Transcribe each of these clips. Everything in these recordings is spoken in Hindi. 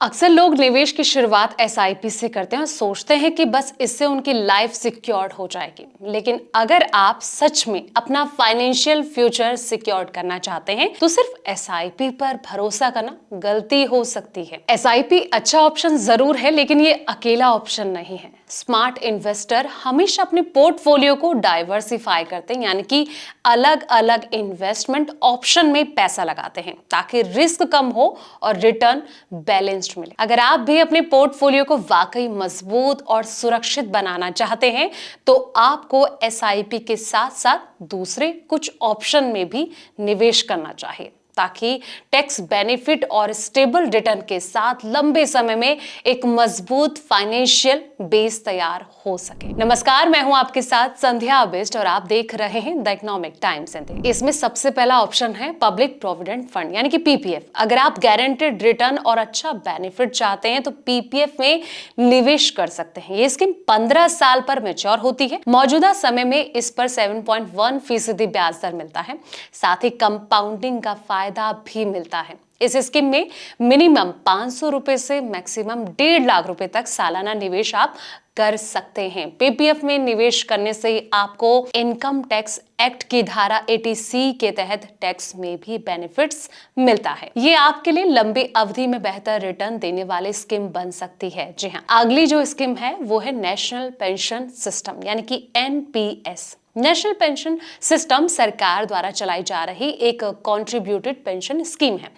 अक्सर लोग निवेश की शुरुआत एसआईपी से करते हैं और सोचते हैं कि बस इससे उनकी लाइफ सिक्योर्ड हो जाएगी। लेकिन अगर आप सच में अपना फाइनेंशियल फ्यूचर सिक्योर्ड करना चाहते हैं तो सिर्फ एसआईपी पर भरोसा करना गलती हो सकती है। एसआईपी अच्छा ऑप्शन जरूर है, लेकिन ये अकेला ऑप्शन नहीं है। स्मार्ट इन्वेस्टर हमेशा अपने पोर्टफोलियो को डाइवर्सिफाई करते हैं, यानी कि अलग अलग इन्वेस्टमेंट ऑप्शन में पैसा लगाते हैं ताकि रिस्क कम हो और रिटर्न बैलेंस्ड मिले। अगर आप भी अपने पोर्टफोलियो को वाकई मजबूत और सुरक्षित बनाना चाहते हैं तो आपको एसआईपी के साथ साथ दूसरे कुछ ऑप्शन में भी निवेश करना चाहिए ताकि टैक्स बेनिफिट और स्टेबल रिटर्न के साथ लंबे समय में एक मजबूत फाइनेंशियल बेस तैयार हो सके। नमस्कार, मैं हूं आपके साथ संध्या बिष्ट और आप देख रहे हैं द इकोनॉमिक टाइम्स हिंदी। इसमें सबसे पहला ऑप्शन है पब्लिक प्रोविडेंट फंड यानी कि पीपीएफ। अगर आप गारंटेड रिटर्न और अच्छा बेनिफिट चाहते हैं तो पीपीएफ में निवेश कर सकते हैं। ये स्कीम 15 साल पर मैच्योर होती है। मौजूदा समय में इस पर 7.1% ब्याज दर मिलता है। साथ ही कंपाउंडिंग का फायदा भी मिलता है। इस स्कीम में मिनिमम 500 रुपए से मैक्सिमम 1.5 लाख रुपए तक सालाना निवेश आप कर सकते हैं। पीपीएफ में निवेश करने से आपको इनकम टैक्स एक्ट की धारा 80C के तहत टैक्स में भी बेनिफिट्स मिलता है। ये आपके लिए लंबी अवधि में बेहतर रिटर्न देने वाली स्कीम बन सकती है। जी हाँ, अगली जो स्कीम है वो है नेशनल पेंशन सिस्टम यानी कि एनपीएस। नेशनल पेंशन सिस्टम सरकार द्वारा चलाई जा रही एक कंट्रीब्यूटेड पेंशन स्कीम है।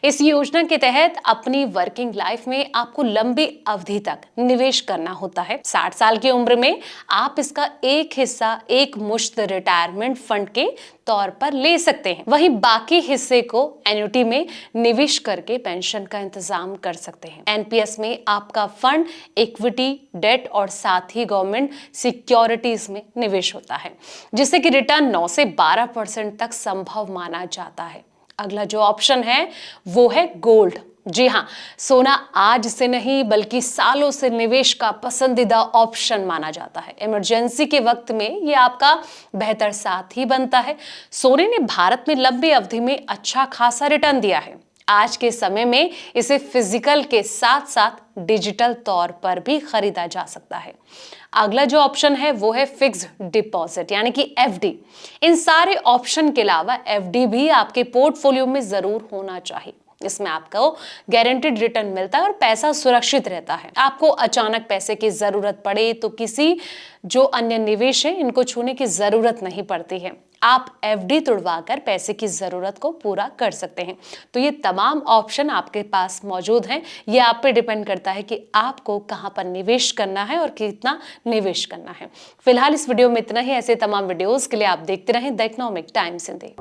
इस योजना के तहत अपनी वर्किंग लाइफ में आपको लंबी अवधि तक निवेश करना होता है। 60 साल की उम्र में आप इसका एक हिस्सा एक मुश्त रिटायरमेंट फंड के तौर पर ले सकते हैं। वहीं बाकी हिस्से को एन्युटी में निवेश करके पेंशन का इंतजाम कर सकते हैं। एनपीएस में आपका फंड इक्विटी, डेट और साथ ही गवर्नमेंट सिक्योरिटीज में निवेश होता है, जिससे कि रिटर्न 9 से 12% तक संभव माना जाता है। अगला जो ऑप्शन है वो है गोल्ड। जी हाँ, सोना आज से नहीं बल्कि सालों से निवेश का पसंदीदा ऑप्शन माना जाता है। इमरजेंसी के वक्त में ये आपका बेहतर साथी बनता है। सोने ने भारत में लंबी अवधि में अच्छा खासा रिटर्न दिया है। आज के समय में इसे फिजिकल के साथ साथ डिजिटल तौर पर भी खरीदा जा सकता है। अगला जो ऑप्शन है वो है फिक्स्ड डिपॉजिट यानी कि एफडी। इन सारे ऑप्शन के अलावा एफडी भी आपके पोर्टफोलियो में जरूर होना चाहिए। इसमें आपको गारंटेड रिटर्न मिलता है और पैसा सुरक्षित रहता है। आपको अचानक पैसे की जरूरत पड़े तो किसी जो अन्य निवेश है इनको छूने की जरूरत नहीं पड़ती है। आप एफडी तुड़वाकर पैसे की जरूरत को पूरा कर सकते हैं। तो ये तमाम ऑप्शन आपके पास मौजूद हैं। ये आप पे डिपेंड करता है कि आपको कहां पर निवेश करना है और कितना निवेश करना है। फिलहाल इस वीडियो में इतना ही। ऐसे तमाम वीडियोस के लिए आप देखते रहें द इकोनॉमिक टाइम्स हिंदी।